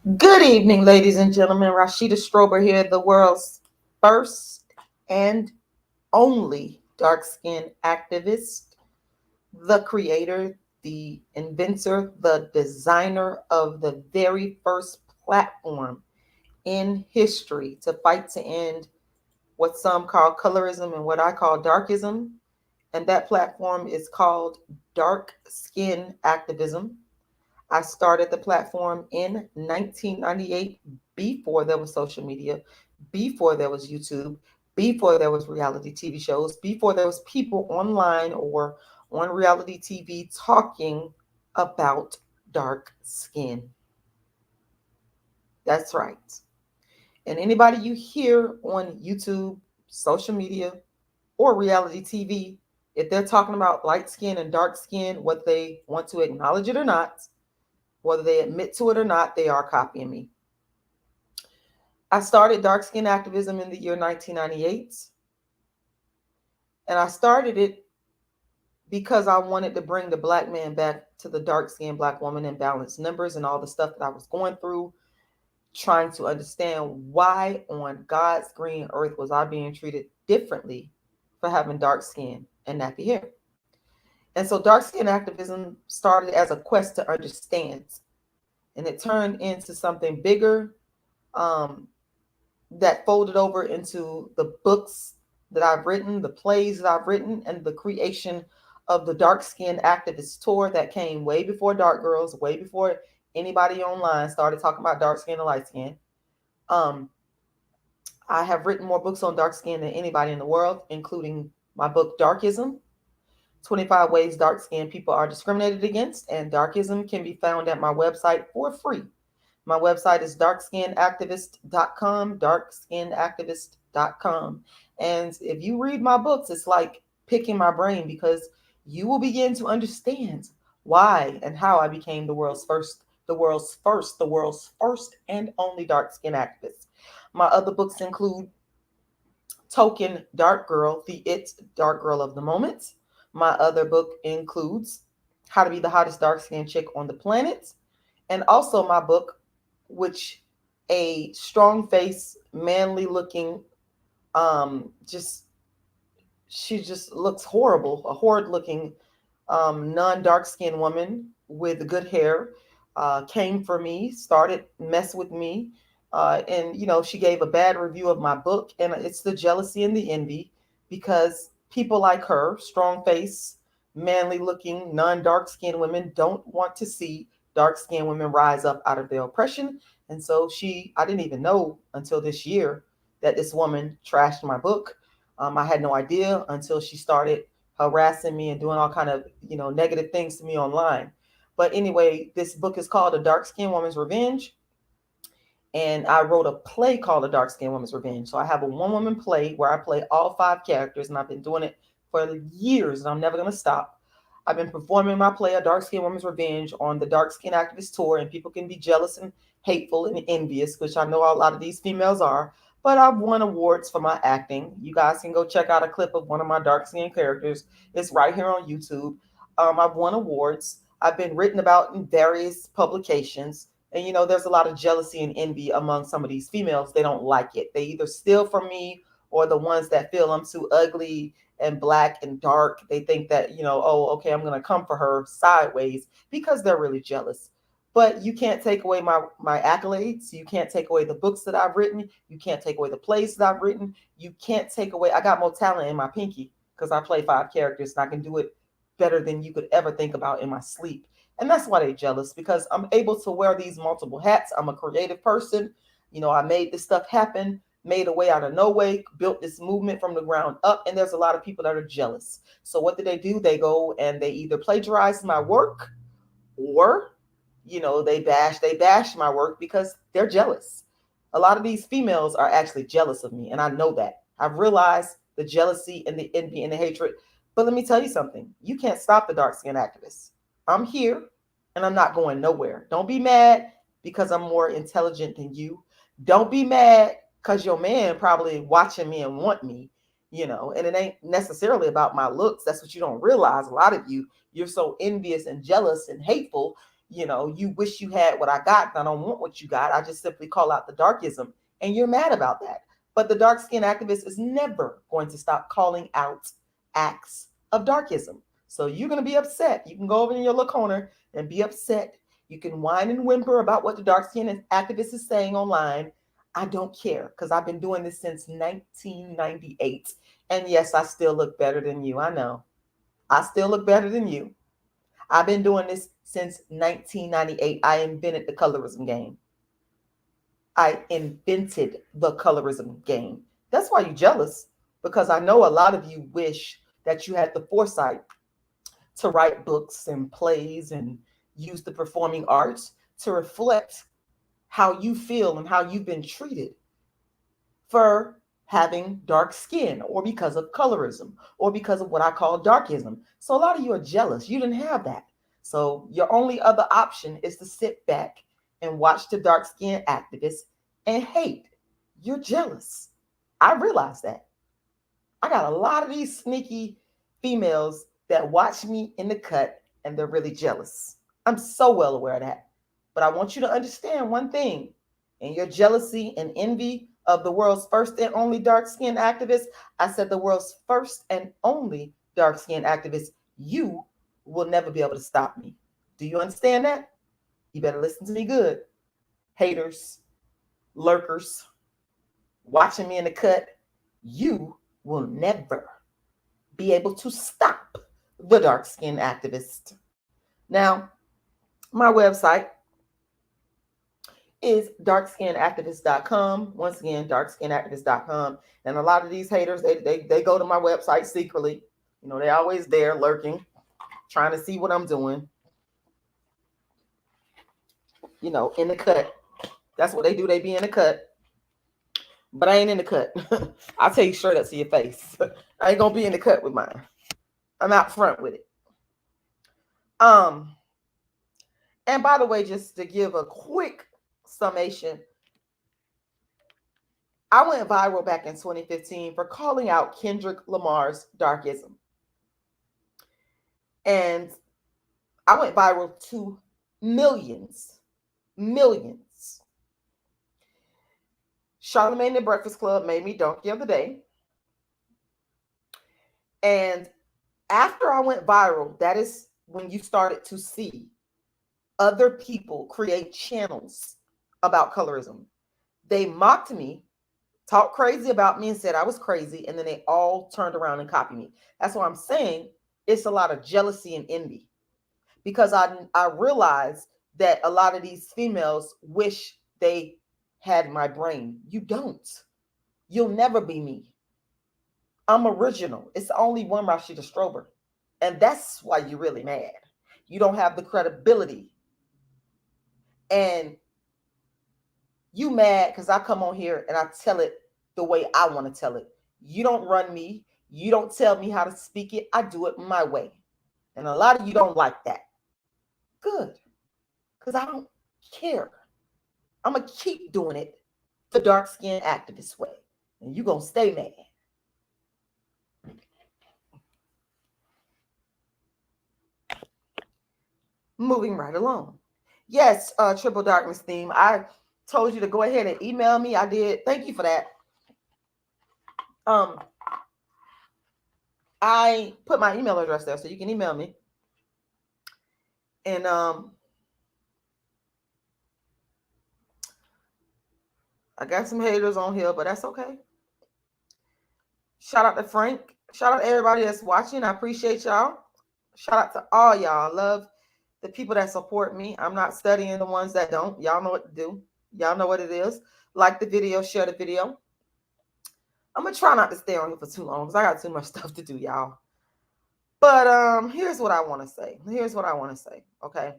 Good evening, ladies and gentlemen. Rashida Strober here, the world's first and only dark skinned activist, the creator, the inventor, the designer of the very first platform in history to fight to end what some call colorism and what I call darkism. And that platform is called Dark Skin Activism. I started the platform in 1998 before there was social media, before there was YouTube, before there was reality TV shows, before there was people online or on reality TV talking about dark skin. That's right. And anybody you hear on YouTube, social media, or reality TV, if they're talking about light skin and dark skin, whether they want to acknowledge it or not, whether they admit to it or not, they are copying me. I started dark skin activism in the year 1998, and I started it because I wanted to bring the black man back to the dark skinned black woman in balanced numbers and all the stuff that I was going through, trying to understand why on God's green earth was I being treated differently for having dark skin and nappy hair. And so dark skin activism started as a quest to understand, and it turned into something bigger, um, that folded over into the books that I've written, the plays that I've written, and the creation of the Dark Skin Activist Tour that came way before Dark Girls, way before anybody online started talking about dark skin and light skin. Um, I have written more books on dark skin than anybody in the world, including my book Darkism, 25 Ways Dark Skinned People Are Discriminated Against, and Darkism can be found at my website for free. My website is darkskinactivist.com, darkskinactivist.com. And if you read my books, it's like picking my brain because you will begin to understand why and how I became the world's first and only dark skin activist. My other books include Token Dark Girl, the It Dark Girl of the Moment. My other book includes How to Be the Hottest Dark Skinned Chick on the Planet. And also my book, which a strong face, manly looking, just she just looks horrible, a horrid looking, non-dark skinned woman with good hair, came for me, started mess with me, and she gave a bad review of my book, and it's the jealousy and the envy because people like her, strong face, manly looking, non-dark skinned women don't want to see dark skinned women rise up out of their oppression. And so I didn't even know until this year that this woman trashed my book. I had no idea until she started harassing me and doing all kind of negative things to me online. But anyway, this book is called A Dark Skinned Woman's Revenge, and I wrote a play called A Dark Skinned Woman's Revenge. So I have a one-woman play where I play all 5 characters, and I've been doing it for years, and I'm never going to stop. I've been performing my play, A Dark Skinned Woman's Revenge, on the Dark Skin Activist Tour, and people can be jealous and hateful and envious, which I know a lot of these females are. But I've won awards for my acting. You guys can go check out a clip of one of my dark skinned characters. It's right here on YouTube. I've won awards. I've been written about in various publications. And there's a lot of jealousy and envy among some of these females. They don't like it. They either steal from me, or the ones that feel I'm too ugly and black and dark, they think that, oh, okay, I'm going to come for her sideways because they're really jealous. But you can't take away my accolades. You can't take away the books that I've written. You can't take away the plays that I've written. You can't take away, I got more talent in my pinky because I play 5 characters and I can do it better than you could ever think about in my sleep. And that's why they're jealous, because I'm able to wear these multiple hats. I'm a creative person. I made this stuff happen, made a way out of no way, built this movement from the ground up, and there's a lot of people that are jealous. So what do? They go and they either plagiarize my work, or they bash my work because they're jealous. A lot of these females are actually jealous of me, and I know that. I've realized the jealousy and the envy and the hatred. But let me tell you something. You can't stop the dark skin activists. I'm here and I'm not going nowhere. Don't be mad because I'm more intelligent than you. Don't be mad because your man probably watching me and want me, and it ain't necessarily about my looks. That's what you don't realize. A lot of you're so envious and jealous and hateful. you know, you wish you had what I got, and I don't want what you got. I just simply call out the darkism, and you're mad about that. But the dark skin activist is never going to stop calling out acts of darkism. So you're going to be upset. You can go over in your little corner and be upset. You can whine and whimper about what the dark skin activist is saying online. I don't care, because I've been doing this since 1998. And yes, I still look better than you. I know. I still look better than you. I've been doing this since 1998. I invented the colorism game. I invented the colorism game. That's why you're jealous, because I know a lot of you wish that you had the foresight to write books and plays and use the performing arts to reflect how you feel and how you've been treated for having dark skin, or because of colorism, or because of what I call darkism. So a lot of you are jealous. You didn't have that. So your only other option is to sit back and watch the dark skin activists and hate. You're jealous. I realize that. I got a lot of these sneaky females that watch me in the cut, and they're really jealous. I'm so well aware of that. But I want you to understand one thing. In your jealousy and envy of the world's first and only dark skinned activist, I said the world's first and only dark skinned activist, you will never be able to stop me. Do you understand that? You better listen to me good. Haters, lurkers, watching me in the cut, you will never be able to stop the dark skinned activist. Now, my website is darkskinactivist.com. Once again, darkskinactivist.com. And a lot of these haters, they go to my website secretly. You know, they're always there lurking, trying to see what I'm doing. You know, in the cut. That's what they do. They be in the cut. But I ain't in the cut. I'll tell you straight up to your face. I ain't gonna be in the cut with mine. I'm out front with it. And by the way, just to give a quick summation, I went viral back in 2015 for calling out Kendrick Lamar's Darkism. And I went viral to millions. Charlamagne the Breakfast Club made me Donkey of the Day. And after I went viral, that is when you started to see other people create channels about colorism. They mocked me, talked crazy about me, and said I was crazy, and then they all turned around and copied me. That's why I'm saying it's a lot of jealousy and envy, because I realized that a lot of these females wish they had my brain. You don't. You'll never be me. I'm original. It's only one Rashida Strober. And that's why you're really mad. You don't have the credibility. And you mad because I come on here and I tell it the way I want to tell it. You don't run me. You don't tell me how to speak it. I do it my way. And a lot of you don't like that. Good. Because I don't care. I'm going to keep doing it the dark skinned activist way. And you're going to stay mad. Moving right along. Yes, Triple Darkness theme. I told you to go ahead and email me. I did. Thank you for that. I put my email address there so you can email me. And I got some haters on here, but that's okay. Shout out to Frank. Shout out to everybody that's watching. I appreciate y'all. Shout out to all y'all. I love the people that support me. I'm not studying the ones that don't. Y'all know what to do. Y'all know what it is. Like the video, share the video. I'm going to try not to stay on here for too long because I got too much stuff to do, y'all. But here's what I want to say. Okay.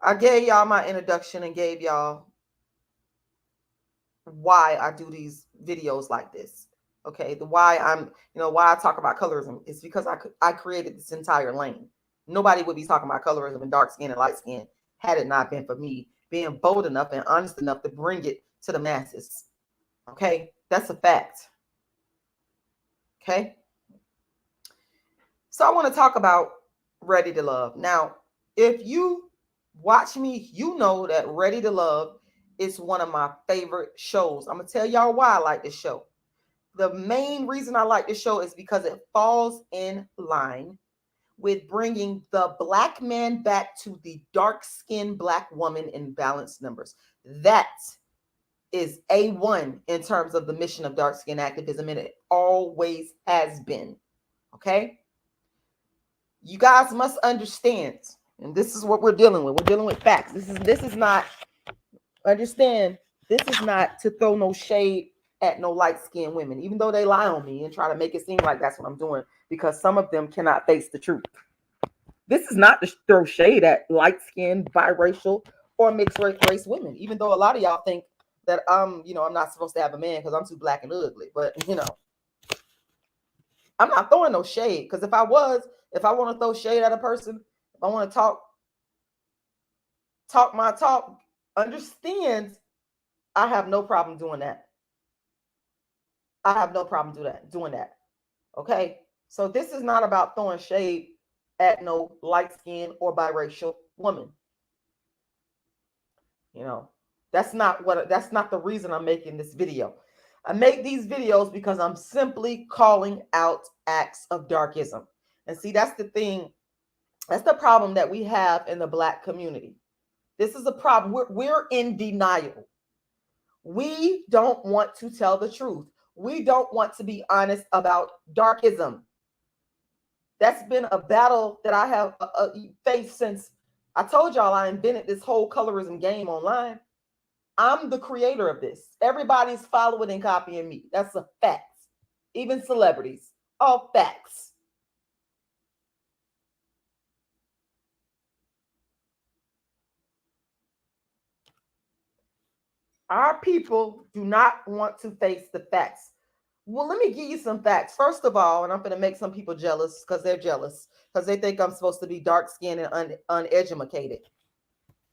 I gave y'all my introduction and gave y'all why I do these videos like this. Okay. Why I talk about colorism is because I created this entire lane. Nobody would be talking about colorism and dark skin and light skin had it not been for me being bold enough and honest enough to bring it to the masses. Okay. That's a fact. Okay. So I want to talk about Ready to Love. Now, if you Watch me. You know that Ready to Love is one of my favorite shows. I'm going to tell y'all why I like this show. The main reason I like this show is because it falls in line with bringing the black man back to the dark-skinned black woman in balanced numbers. That is A1 in terms of the mission of dark skin activism, and it always has been. Okay? You guys must understand, and this is what we're dealing with. We're dealing with facts. This is not, understand, this is not to throw no shade at no light-skinned women, even though they lie on me and try to make it seem like that's what I'm doing, because some of them cannot face the truth. This is not to throw shade at light-skinned, biracial, or mixed race women, even though a lot of y'all think that I'm not supposed to have a man because I'm too black and ugly. But I'm not throwing no shade, because if I want to throw shade at a person, if I want to talk my talk, understand, I have no problem doing that. I have no problem doing that. Okay? So this is not about throwing shade at no light-skinned or biracial woman. That's not the reason I'm making this video. I make these videos because I'm simply calling out acts of darkism. And see, that's the thing. That's the problem that we have in the black community. This is a problem. We're in denial. We don't want to tell the truth. We don't want to be honest about darkism. That's been a battle that I have faced since I told y'all I invented this whole colorism game online. I'm the creator of this. Everybody's following and copying me. That's a fact. Even celebrities. All facts. Our people do not want to face the facts. Well, let me give you some facts. First of all, and I'm going to make some people jealous because they're jealous because they think I'm supposed to be dark-skinned and uneducated.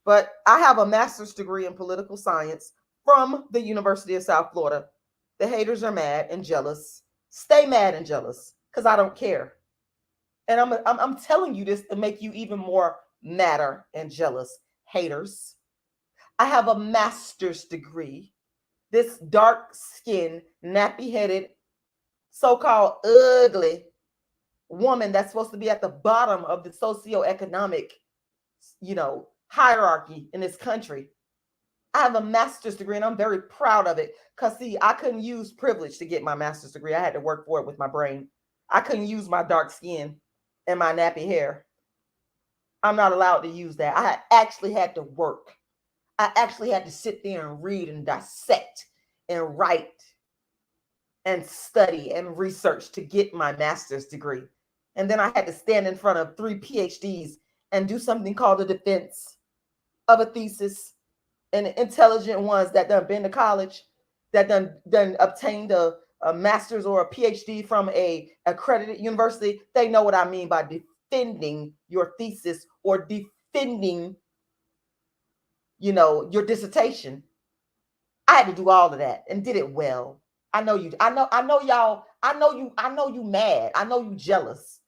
But I have a master's degree in political science from the University of South Florida. The haters are mad and jealous. Stay mad and jealous because I don't care. And I'm telling you this to make you even more madder and jealous, haters. I have a master's degree. This dark-skinned, nappy-headed, so-called ugly woman that's supposed to be at the bottom of the socioeconomic, hierarchy in this country. I have a master's degree and I'm very proud of it. Because, see, I couldn't use privilege to get my master's degree. I had to work for it with my brain. I couldn't use my dark skin and my nappy hair. I'm not allowed to use that. I actually had to work. I actually had to sit there and read and dissect and write and study and research to get my master's degree. And then I had to stand in front of 3 PhDs and do something called a defense of a thesis. And intelligent ones that done been to college, that done obtained a master's or a PhD from a accredited university, they know what I mean by defending your thesis or defending, your dissertation. I had to do all of that and did it well. I know you mad. I know you jealous.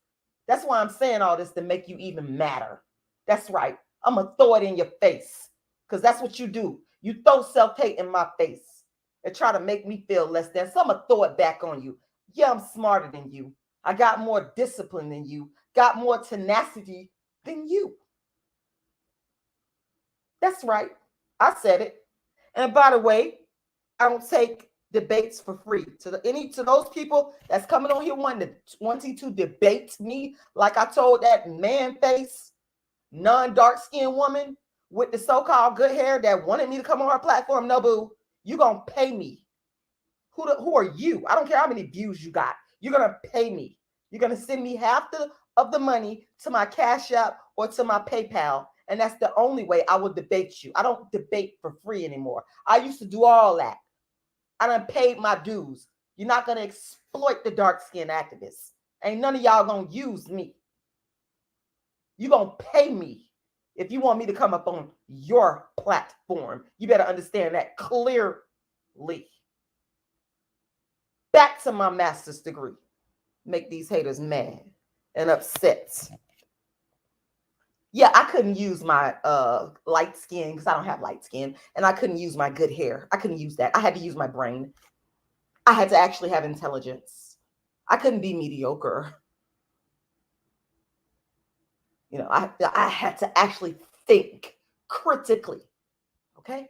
That's why I'm saying all this, to make you even madder. That's right. I'm going to throw it in your face. Because that's what you do. You throw self-hate in my face and try to make me feel less than. So I'm going to throw it back on you. Yeah, I'm smarter than you. I got more discipline than you. Got more tenacity than you. That's right. I said it. And by the way, I don't take debates for free. To those people that's coming on here wanting to debate me, like I told that man face, non-dark skinned woman with the so-called good hair that wanted me to come on her platform. No, boo, you gonna pay me. Who are you? I don't care how many views you got. You're gonna pay me. You're gonna send me half of the money to my Cash App or to my PayPal, and that's the only way I will debate you. I don't debate for free anymore. I used to do all that. I done paid my dues. You're not gonna exploit the dark-skinned activists. Ain't none of y'all gonna use me. You're gonna pay me. If you want me to come up on your platform, you better understand that clearly. Back to my master's degree. Make these haters mad and upset. Yeah, I couldn't use my light skin because I don't have light skin, and I couldn't use my good hair. I couldn't use that. I had to use my brain. I had to actually have intelligence. I couldn't be mediocre. You know, I had to actually think critically. Okay?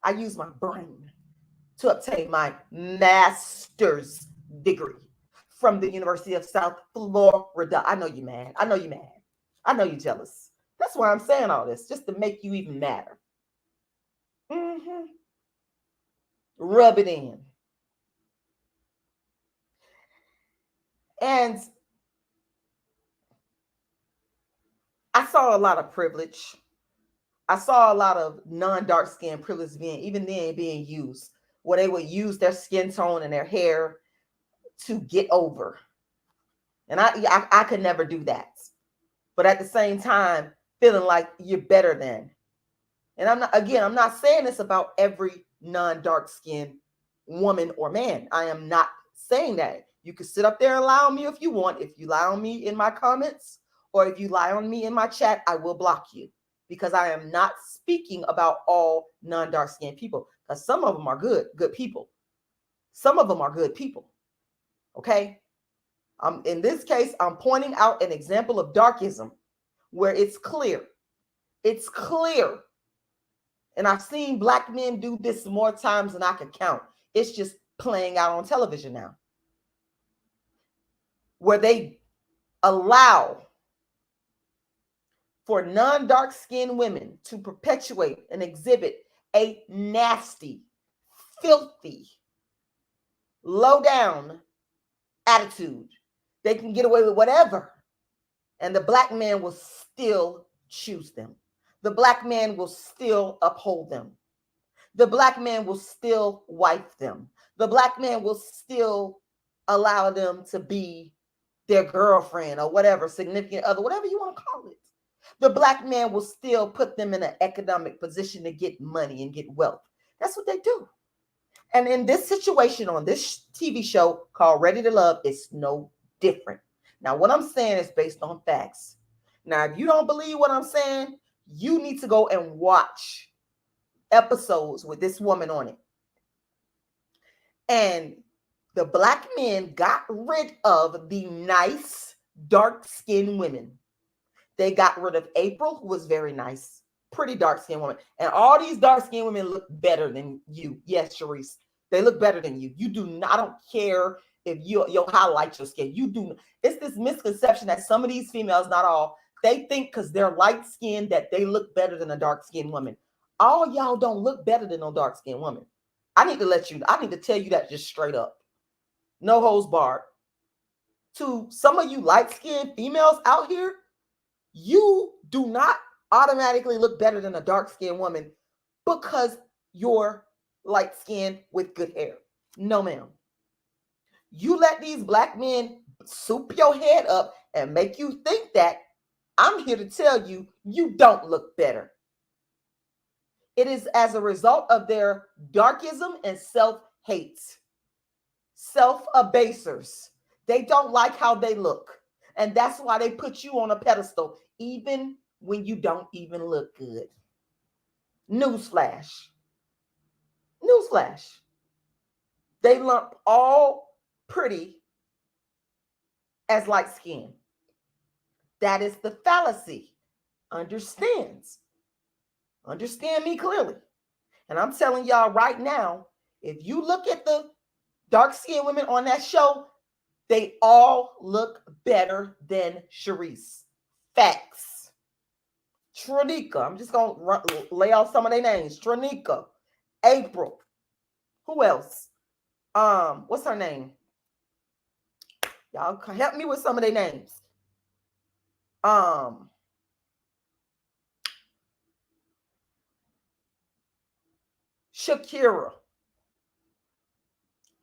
I used my brain to obtain my master's degree from the University of South Florida. I know you mad. I know you mad. I know you jealous. That's why I'm saying all this, just to make you even madder. Mm-hmm. Rub it in. And I saw a lot of privilege. I saw a lot of non-dark skin privilege being used, where they would use their skin tone and their hair to get over. And I could never do that. But at the same time, feeling like you're better than. And I'm not saying this about every non-dark skinned woman or man. I am not saying that. You can sit up there and lie on me if you want. If you lie on me in my comments or if you lie on me in my chat, I will block you, because I am not speaking about all non-dark skinned people, because some of them are good people. Some of them are good people. Okay. In this case, I'm pointing out an example of darkism where it's clear. It's clear. And I've seen Black men do this more times than I could count. It's just playing out on television now, where they allow for non-dark skinned women to perpetuate and exhibit a nasty, filthy, low down attitude. They can get away with whatever, and the Black man will still choose them. The Black man will still uphold them. The Black man will still wife them. The Black man will still allow them to be their girlfriend or whatever, significant other, whatever you want to call it. The Black man will still put them in an economic position to get money and get wealth. That's what they do. And in this situation on this TV show called Ready to Love, it's no different. Now, what I'm saying is based on facts. Now, if you don't believe what I'm saying, you need to go and watch episodes with this woman on it. And the Black men got rid of the nice, dark-skinned women. They got rid of April, who was very nice, pretty dark-skinned woman. And all these dark-skinned women look better than you. Yes, Sharese, they look better than you. You do not, I don't care if you highlight your skin. You do. It's this misconception that some of these females, not all, they think because they're light-skinned that they look better than a dark-skinned woman. All y'all don't look better than no dark-skinned woman. I need to tell you that just straight up. No holds barred. To some of you light-skinned females out here, you do not automatically look better than a dark-skinned woman because you're light-skinned with good hair. No, ma'am. You let these Black men soup your head up and make you think that. I'm here to tell you, you don't look better. It is as a result of their darkism and self-hate. Self-abasers. They don't like how they look. And that's why they put you on a pedestal, even when you don't even look good. Newsflash. Newsflash. They lump all pretty as light skin. That is the fallacy. Understand me clearly. And I'm telling y'all right now, if you look at the dark-skinned women on that show, they all look better than Sharese. Facts. Tronika. I'm just going to lay out some of their names. Tronika. April. Who else? What's her name? Y'all help me with some of their names. Shakira.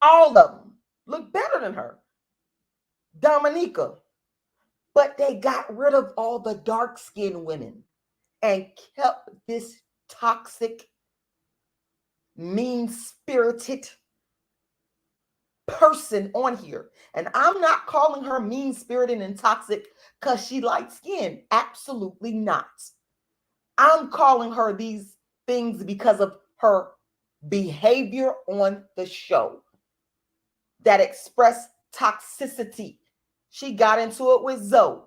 All of them look better than her. Dominica. But they got rid of all the dark-skinned women and kept this toxic, mean-spirited, person on here. And I'm not calling her mean-spirited and toxic because she light skinned. Absolutely not. I'm calling her these things because of her behavior on the show that expressed toxicity. She got into it with Zoe.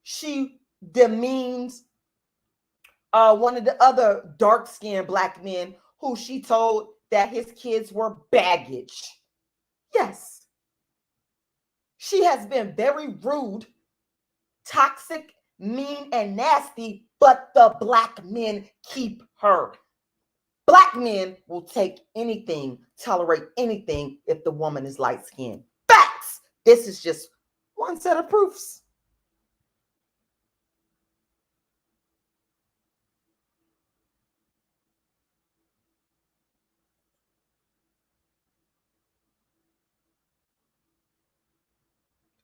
She demeans one of the other dark-skinned black men who she told that his kids were baggage. Yes. She has been very rude, toxic, mean, and nasty, but the black men keep her. Black men will take anything, tolerate anything if the woman is light-skinned. Facts! This is just one set of proofs.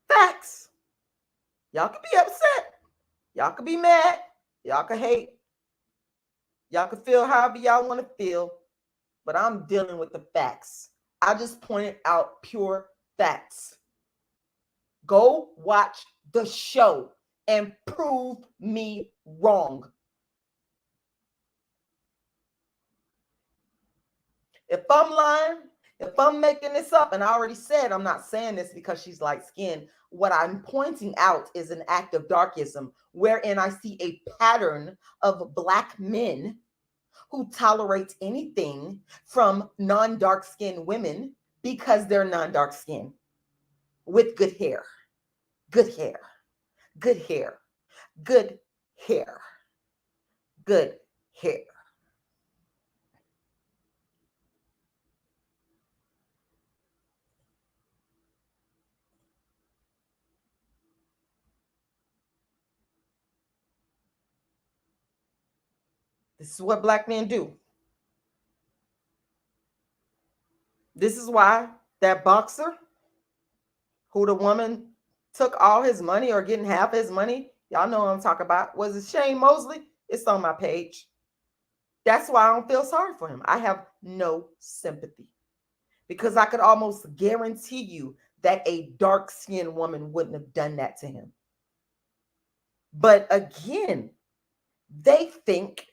Facts. Y'all can be upset. Y'all can be mad. Y'all can hate. Y'all can feel however y'all want to feel. But I'm dealing with the facts. I just pointed out pure facts. Go watch the show and prove me wrong. If I'm lying, if I'm making this up, and I already said I'm not saying this because she's light-skinned, what I'm pointing out is an act of darkism wherein I see a pattern of black men who tolerate anything from non-dark-skinned women because they're non-dark-skinned with good hair, good hair, good hair, good hair, good hair. This is what black men do. This is why that boxer who the woman took all his money or getting half his money, y'all know what I'm talking about, was it Shane Mosley? It's on my page. That's why I don't feel sorry for him. I have no sympathy because I could almost guarantee you that a dark-skinned woman wouldn't have done that to him. But again, they think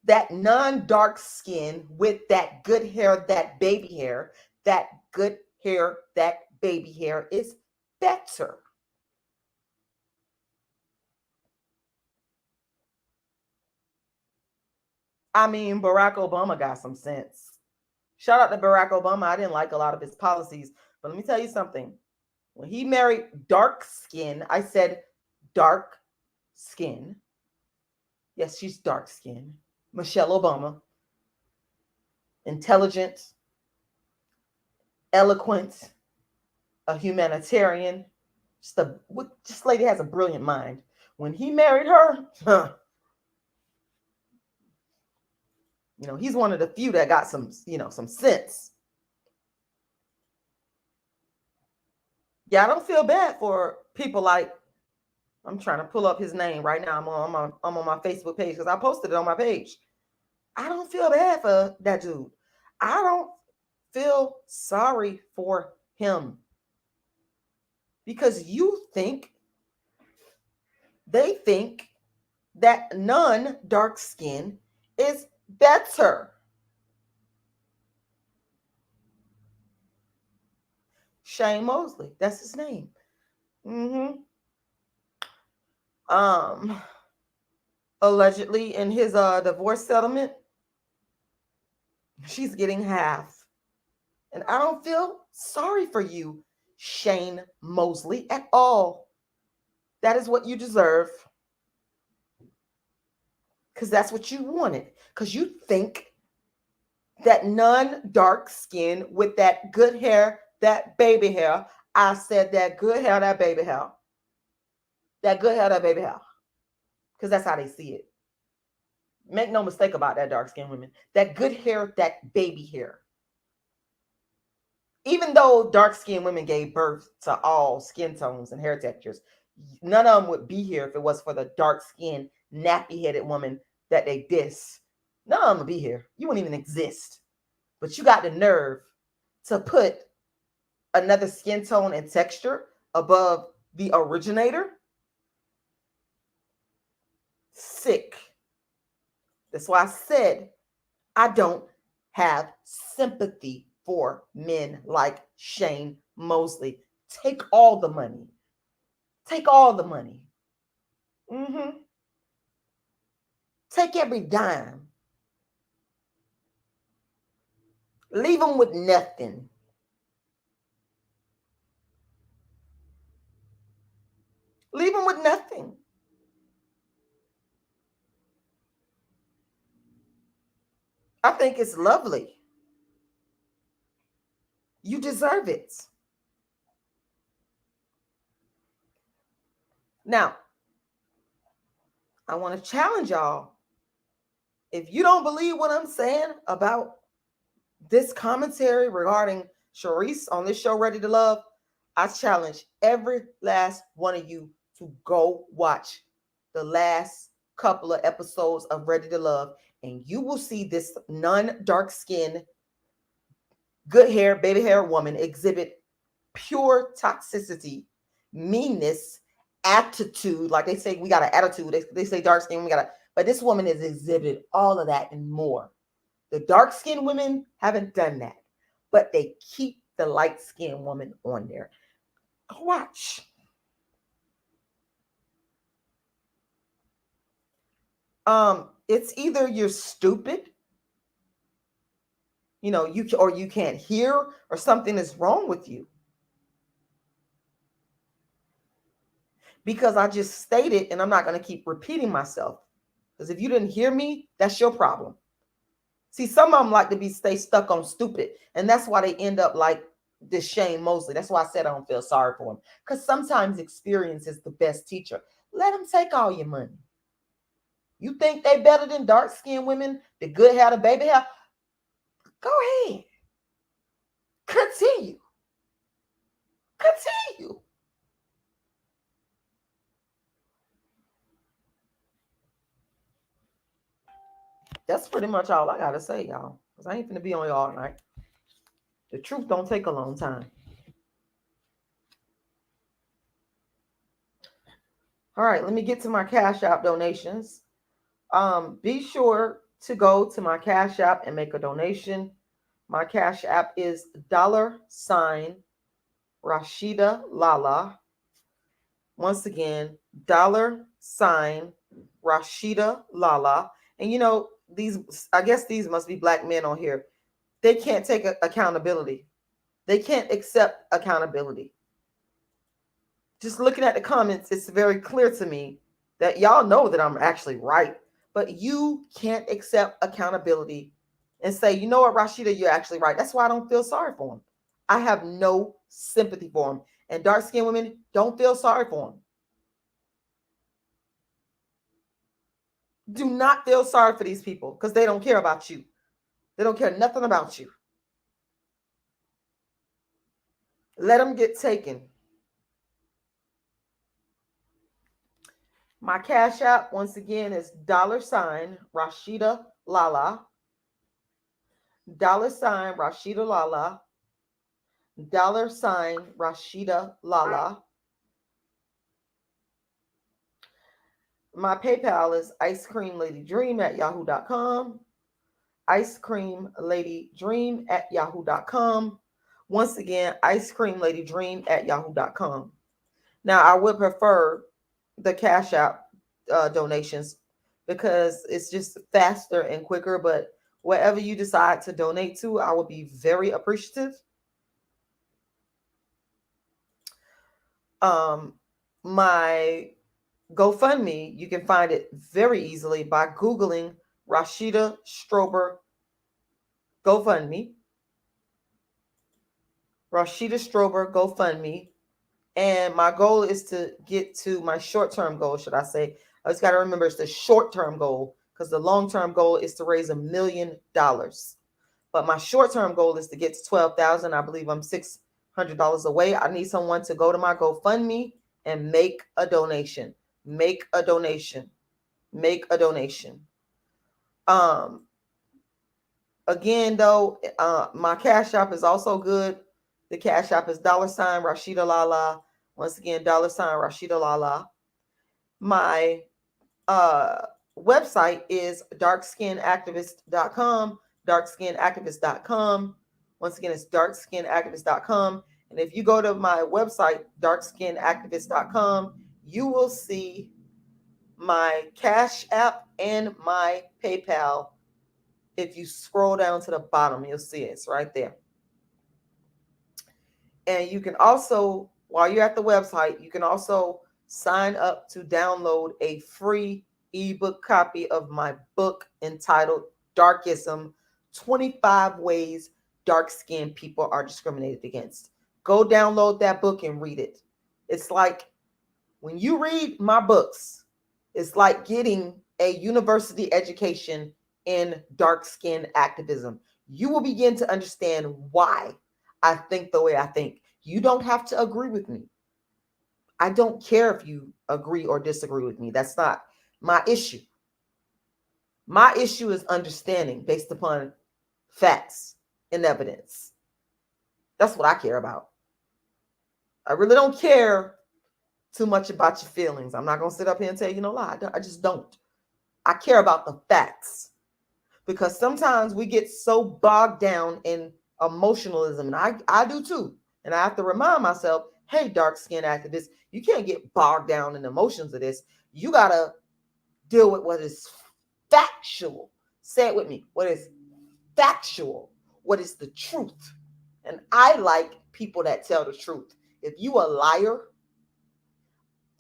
that non-dark skin with that good hair, that baby hair, that good hair, that baby hair is better. I mean, Barack Obama got some sense. Shout out to Barack Obama. I didn't like a lot of his policies, but let me tell you something. When he married dark skin, I said dark skin. Yes, she's dark skin. Michelle Obama. Intelligent, eloquent, a humanitarian. This lady has a brilliant mind. When he married her, he's one of the few that got some sense. Yeah, I don't feel bad for people like, I'm trying to pull up his name right now. I'm on my Facebook page because I posted it on my page. I don't feel bad for that dude. I don't feel sorry for him because they think that non-dark skin is better. Shane Mosley, that's his name. Allegedly in his divorce settlement, she's getting half. And I don't feel sorry for you, Shane Mosley, at all. That is what you deserve. Because that's what you wanted. Because you think that non-dark skin with that good hair, that baby hair, I said that good hair, that baby hair. That good hair, that baby hair. Because that's how they see it. Make no mistake about that dark-skinned women. That good hair, that baby hair. Even though dark-skinned women gave birth to all skin tones and hair textures, none of them would be here if it was for the dark-skinned, nappy-headed woman that they diss. None of them would be here. You wouldn't even exist. But you got the nerve to put another skin tone and texture above the originator, sick. That's why I said I don't have sympathy for men like Shane Mosley. Take all the money. Take all the money. Take every dime. Leave them with nothing. Leave them with nothing. I think it's lovely. You deserve it. Now, I want to challenge y'all. If you don't believe what I'm saying about this commentary regarding Sharese on this show, Ready to Love, I challenge every last one of you to go watch the last couple of episodes of Ready to Love, and you will see this non-dark skin, good hair, baby hair woman exhibit pure toxicity, meanness, attitude. Like they say, we got an attitude. They say dark skin, we got a, but this woman has exhibited all of that and more. The dark skinned women haven't done that, but they keep the light skinned woman on there. Go watch. It's either you're stupid, you know, or you can't hear, or something is wrong with you. Because I just stated, and I'm not going to keep repeating myself, because if you didn't hear me, that's your problem. See, some of them like to stay stuck on stupid, and that's why they end up like this Shane Mosley. That's why I said I don't feel sorry for him, because sometimes experience is the best teacher. Let them take all your money. You think they better than dark-skinned women, the good hair, the baby hair? Go ahead. Continue. Continue. That's pretty much all I got to say, y'all, because I ain't finna be on y'all all night. The truth don't take a long time. All right, let me get to my Cash App donations. Be sure to go to my Cash App and make a donation. My Cash App is $Rashidalala. Once again, $Rashidalala. And you know, I guess these must be black men on here. They can't take accountability. They can't accept accountability. Just looking at the comments, it's very clear to me that y'all know that I'm actually right, but you can't accept accountability and say, you know what, Rashida, you're actually right. That's why I don't feel sorry for him. I have no sympathy for him. And dark-skinned women, don't feel sorry for him. Do not feel sorry for these people, because they don't care about you. They don't care nothing about you. Let them get taken. My Cash App, once again, is $Rashida Lala. $Rashida Lala. $Rashida Lala. My PayPal is icecreamladydream@yahoo.com. icecreamladydream@yahoo.com. Once again, icecreamladydream@yahoo.com. Now, I would prefer the Cash App donations, because it's just faster and quicker, but whatever you decide to donate to, I will be very appreciative. My GoFundMe, you can find it very easily by Googling Rashida Strober GoFundMe. Rashida Strober GoFundMe. And my goal is to get to my short-term goal, should I say. I just got to remember it's the short-term goal, because the long-term goal is to raise $1 million. But my short-term goal is to get to 12,000. I believe I'm $600 away. I need someone to go to my GoFundMe and make a donation. Make a donation. Make a donation. Again, though, my Cash App is also good. The Cash App is $Rashidalala. Once again, $Rashidalala. My website is darkskinactivist.com, darkskinactivist.com. Once again, it's darkskinactivist.com. And if you go to my website, darkskinactivist.com, you will see my Cash App and my PayPal. If you scroll down to the bottom, you'll see it. It's right there. And you can also, while you're at the website, you can also sign up to download a free ebook copy of my book entitled Darkism, 25 Ways Dark-Skinned People Are Discriminated Against. Go download that book and read it. It's like, when you read my books, it's like getting a university education in dark-skinned activism. You will begin to understand why I think the way I think. You don't have to agree with me. I don't care if you agree or disagree with me. That's not my issue. My issue is understanding based upon facts and evidence. That's what I care about. I really don't care too much about your feelings. I'm not going to sit up here and tell you no lie. I just don't. I care about the facts, because sometimes we get so bogged down in emotionalism, and I do too. And I have to remind myself, hey, dark-skinned activists, you can't get bogged down in the emotions of this. You got to deal with what is factual. Say it with me. What is factual? What is the truth? And I like people that tell the truth. If you a liar,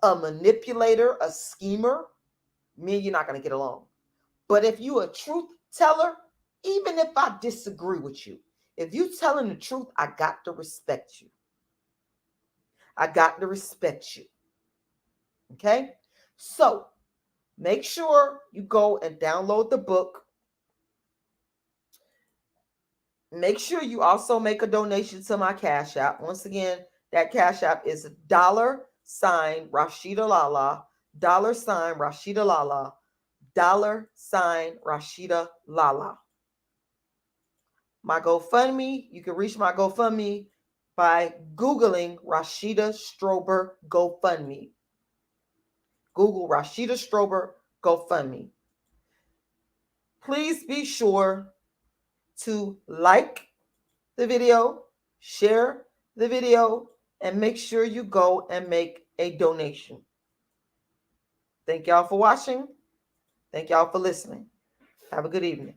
a manipulator, a schemer, me and you're not going to get along. But if you a truth teller, even if I disagree with you, if you telling the truth, I got to respect you. I got to respect you. Okay? So make sure you go and download the book. Make sure you also make a donation to my Cash App. Once again, that Cash App is $Rashidalala, $Rashidalala, $Rashidalala. My GoFundMe, you can reach my GoFundMe by Googling Rashida Strober GoFundMe. Google Rashida Strober GoFundMe. Please be sure to like the video, share the video, and make sure you go and make a donation. Thank y'all for watching. Thank y'all for listening. Have a good evening.